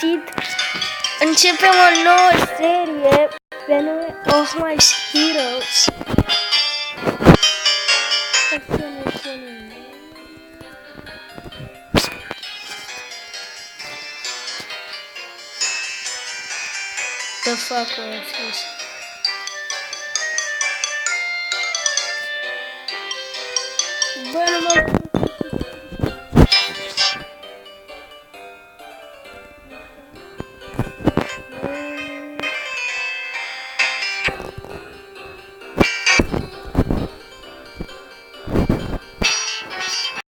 găsit! Începem o nouă serie pe nume Oh My Heroes. The fuck a fost? Bă, nu mă...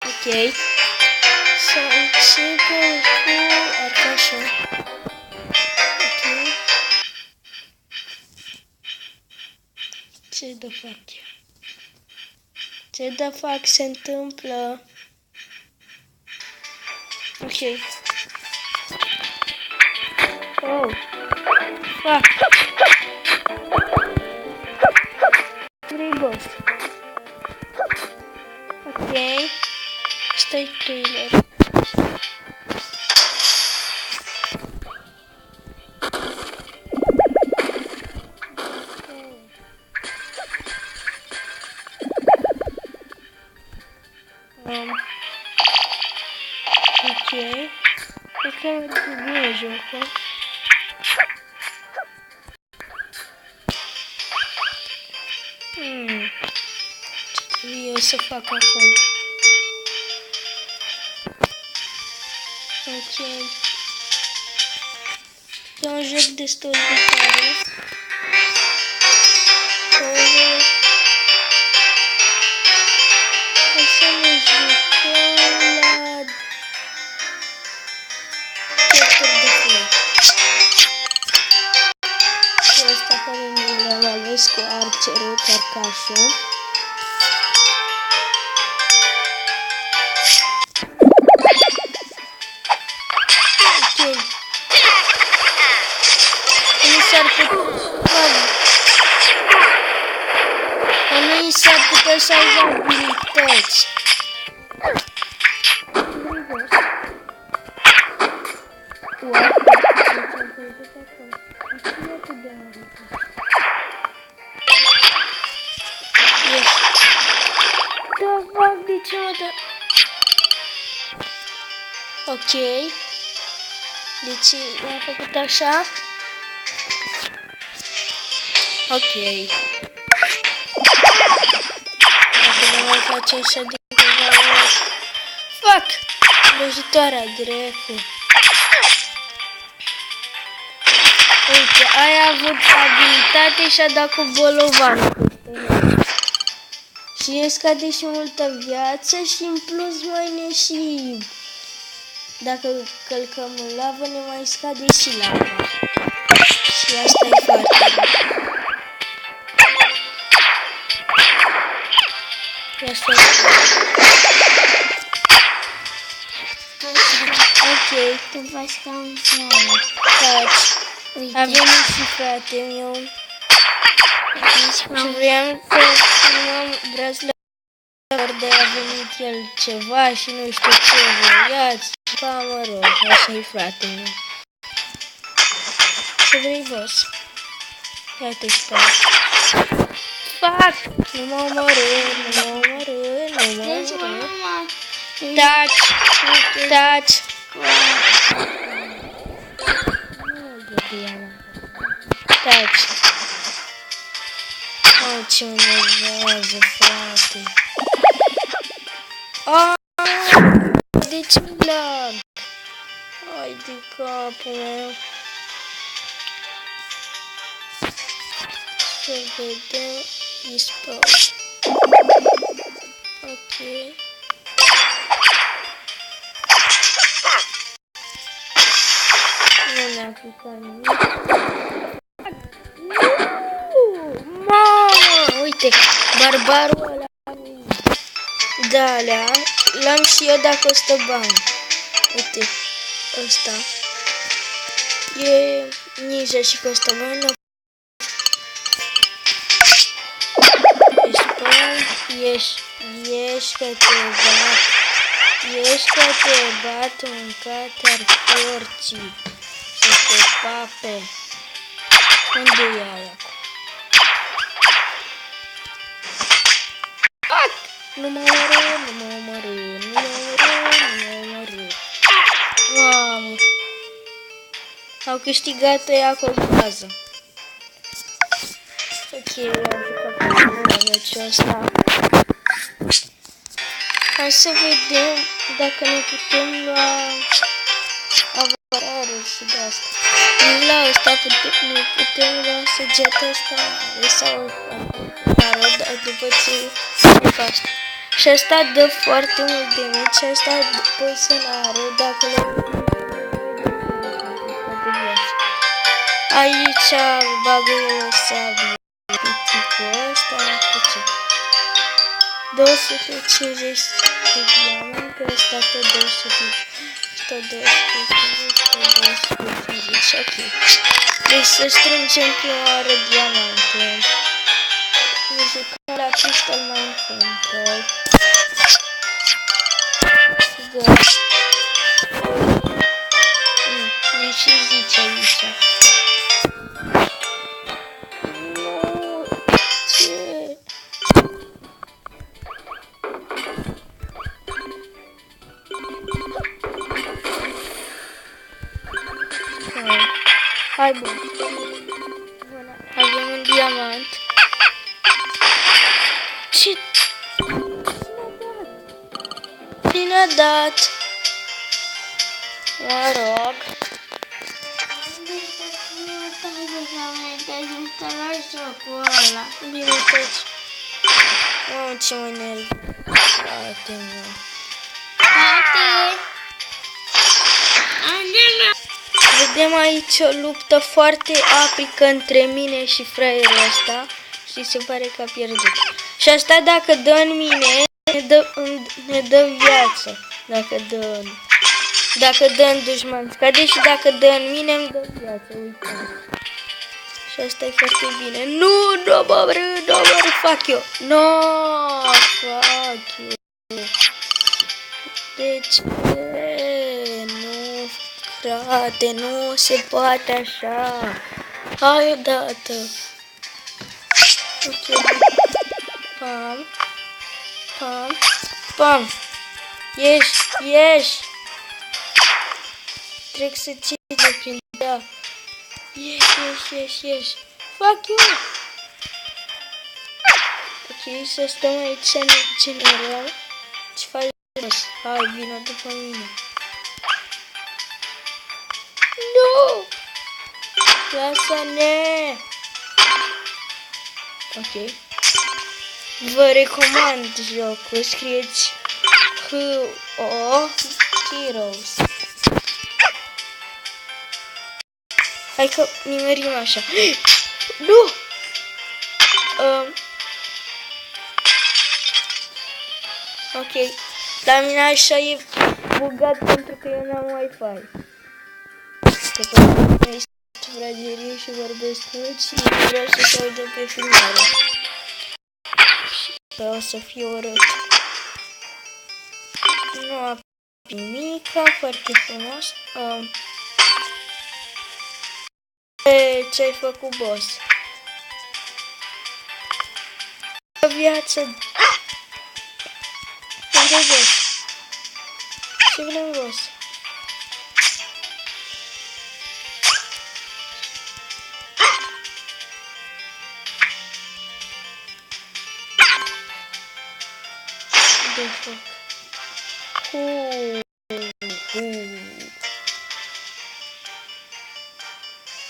Ok. Să începem cu așa. Ok. Ce de fac eu? Ce de fac se întâmplă? Ok. Oh. Fuck. Frigos. Ok. Stai trailer. Ok. Cred că merge bine jocul. Ce trebuie eu să fac acum? Ok. E un joc destul de tare. Hai să ne jucăm la chestii de flec. Și ăsta care mi l-am ales cu arcerul, carcașul. Nu s-ar putea să aibă abilități. Ok. Deci am făcut așa. Ok. Acum mai face așa de câteva ori. Fuck! Vrăjitoarea dracu. Uite, ai avut abilitate și a dat cu bolovan. Și îi scade și multă viață și în plus mai ne și... Dacă călcăm în lavă ne mai scade și lava. Și asta e foarte bine. Ok, tu faci ca un frate. Taci. A venit și fratele meu. Și vreau să filmăm brațele de a venit el ceva și nu știu ce voiați. Pa, mă rog, așa-i fratele meu. Ce vrei, boss? Ia-te stai. Fuck! Nu mă omorâ, nu mă omorâ, nu mă omorâ. Taci! Taci! Taci! Oh, ce mă nervează, frate! De ce lag? Hai de capul meu! Să vedem ispawn. Ok. Nu ne-a aplicat nimic. Mamă! Uite, barbarul ăla. Da, alea. L-am și eu dacă costă bani. Uite, ăsta. E ninja și costă bani. Ieși că te bat, mâncat ar porții. Uite, pape. Unde e aia? Nu mă omorâ. Mamă. Au câștigat ăia acolo în bază. Ok, am jucat meciul ăsta. Hai să vedem dacă ne putem lua avarare și de asta. La ăsta ne putem lua săgeata asta sau după ce o faci. Și asta dă foarte mult damage și asta poți să n-ară dacă le aici bagă eu sabie. Piticul ăsta, nu știu ce. 250 de diamante, ăsta tot 250, ok. Deci să strângem prima oară diamante. Ne jucăm la Crystal Mine Control. Ne și zice aici. Hai, bun. Avem un diamant. Ce? Cine a dat? Mă rog. Bine, toți. Mamă, ce mă nerv. Frate-mă. Vedem aici o luptă foarte aprică între mine și fraierul ăsta și se pare că a pierdut. Și asta dacă dă în mine, ne dă viață. Dacă dă în dușman scade și dacă dă în mine îmi dă viață, uite. Și asta e foarte bine. Nu mă fac eu. Fuck you. De ce? Nu, frate, nu se poate așa. Hai odată. Ok. Pam. Ieși. Trec să ții de prin da. Ieși. Fuck you. Ok, să stăm aici să ne generăm. Ce faci? Hai, vină după mine. Nu! Lasă-ne! Ok. Vă recomand jocul. Scrieți Heroes. Hai că nimerim așa. Nu! Ok. La mine așa e bugat pentru că eu n-am Wi-Fi. Că poate este fragerie și vorbesc mult și vreau să se audă pe filmare. Și o să fie urât. Nu am nimica, foarte frumos. Ce-ai făcut, boss? Viață. Ce vrem, boss? De foc.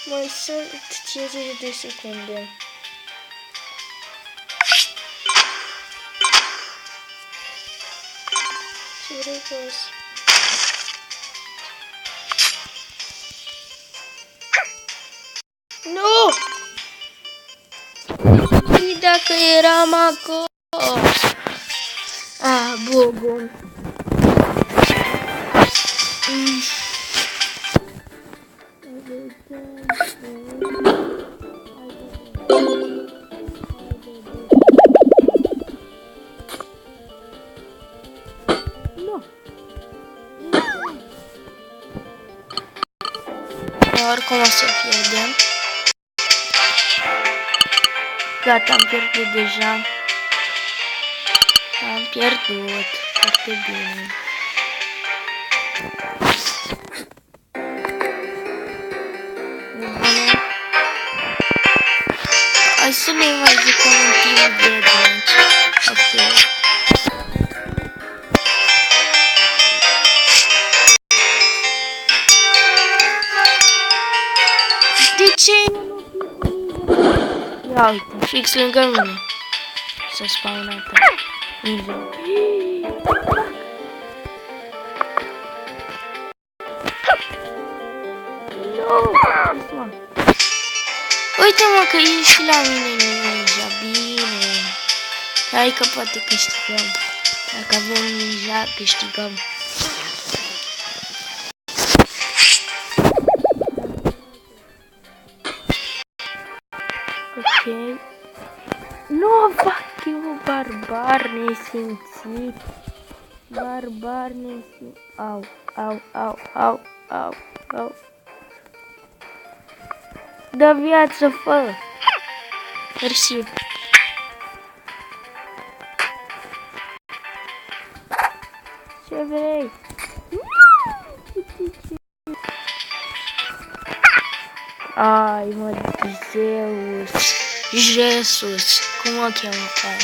Mai sunt 50 de secunde. Ce vrei, boss? Nu! Și dacă eram acolo. Bun. oricum o să pierdem. Gata, am pierdut deja. Am pierdut. Foarte bine. Bine. Hai să ne mai jucăm un timp de atunci. Ok. De ce nu? Ia uite, fix lângă mine. S-a spawnat în joc. Uite mă că e și la mine ninja, bine. Hai că poate câștigăm. Dacă avem ninja, câștigăm. Ok. Nu fac eu barbar nesimțit. Barbar nesimțit. Au, au, au, au, au, au. Dă viață, fă! Mersi. Ce vrei? Ai, mă, Zeus. Jesus. Cum o cheamă pe aia?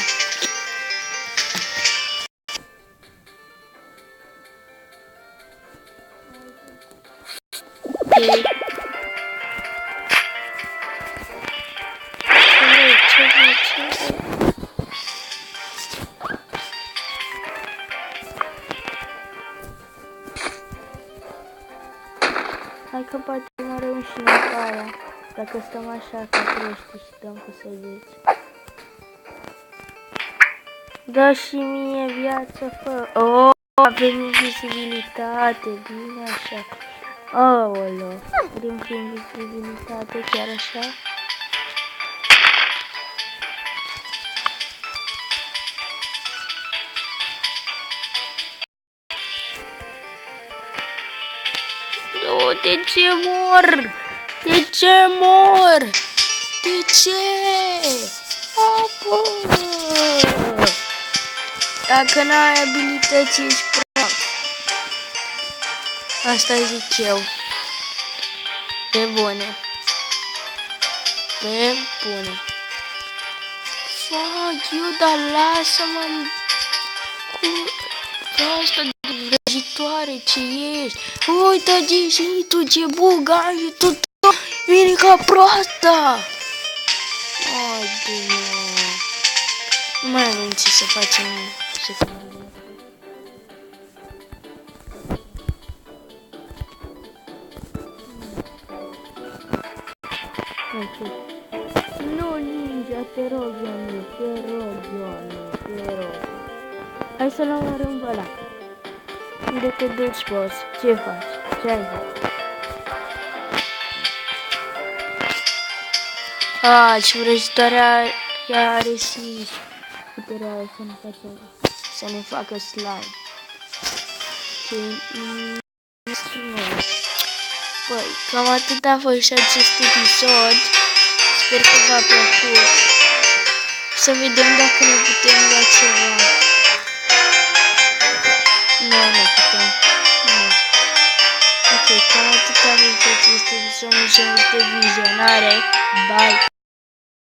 Ok. Ce vrei? Hai că poate mă reușim pe aia. Dacă stăm așa ca proști și dăm cu săgeți. Dă și mie viață, fă. Oh, avem invizibilitate, bine așa. Aoleo, vrem cu invizibilitate, chiar așa? Oh, de ce mor? De ce mor? De ce? Apă! Dacă n-ai abilități, ești prost. Asta zic eu. Pe bune. Pe bune. Fac eu, dar lasă-mă cu asta de vrăjitoare ce ești. Uite-te și tu ce buga și tu vine ca proasta. Ai de nu mai avem ce să facem. Nu, ninja, te rog, Ioane, te rog, Ioane, te rog. Hai să luăm în rând ăla. Unde te duci, boss? Ce faci? Ce ai făcut? Și vrăjitoarea ea are și puterea să ne facă slime. Păi, cam atât a fost și acest episod. Sper că v-a plăcut. Să vedem dacă ne putem lua ceva. Nu putem. Nu. Ok, cam atât a fost acest episod. Mulțumesc de vizionare. Bye!